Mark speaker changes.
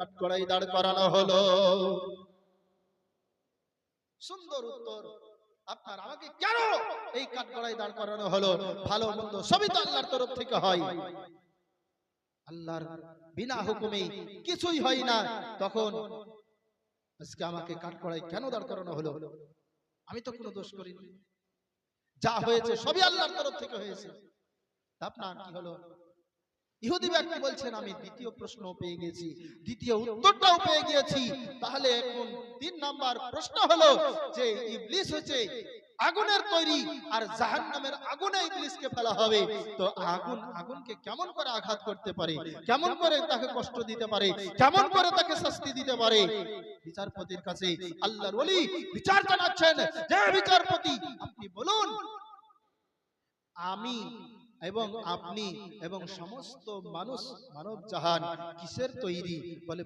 Speaker 1: কাঠগড়ায় দাঁড় করানো হলো? সুন্দর উত্তর। আপনার আমাকে কেন এই কাঠগড়ায় দাঁড় করানো হলো? ভালো মন্দ সবই তো আল্লাহর তরফ থেকে হয়। আল্লাহর বিনা হুকুমে কিছুই হয় না, তখন আজকে আমাকে কাঠগড়ায় কেন দাঁড় করানো হলো? আমি তো কোনো দোষ করিনি, যা হয়েছে সবই আল্লাহর তরফ থেকে হয়েছে। আপনার কি হলো? ইহুদি ব্যক্তি বলছেন আমি দ্বিতীয় প্রশ্ন পেয়ে গেছি, দ্বিতীয় উত্তরটাও পেয়ে গিয়েছি। তাহলে এখন 3 নাম্বার প্রশ্ন হলো যে ইবলিস হচ্ছে আগুনের তৈরি, আর জাহান্নামের আগুনে ইবলিসকে ফেলা হবে। তো আগুনকে কেমন করে আঘাত করতে পারে, কেমন করে তাকে কষ্ট দিতে পারে, কেমন করে তাকে শাস্তি দিতে পারে? বিচারপতির কাছে আল্লাহর ওলি বিচার জানাচ্ছেন, যে বিচারপতি আপনি বলুন, আমি এবং আপনি এবং সমস্ত মানুষ মানব জাহান কিসের তৈরি? বলে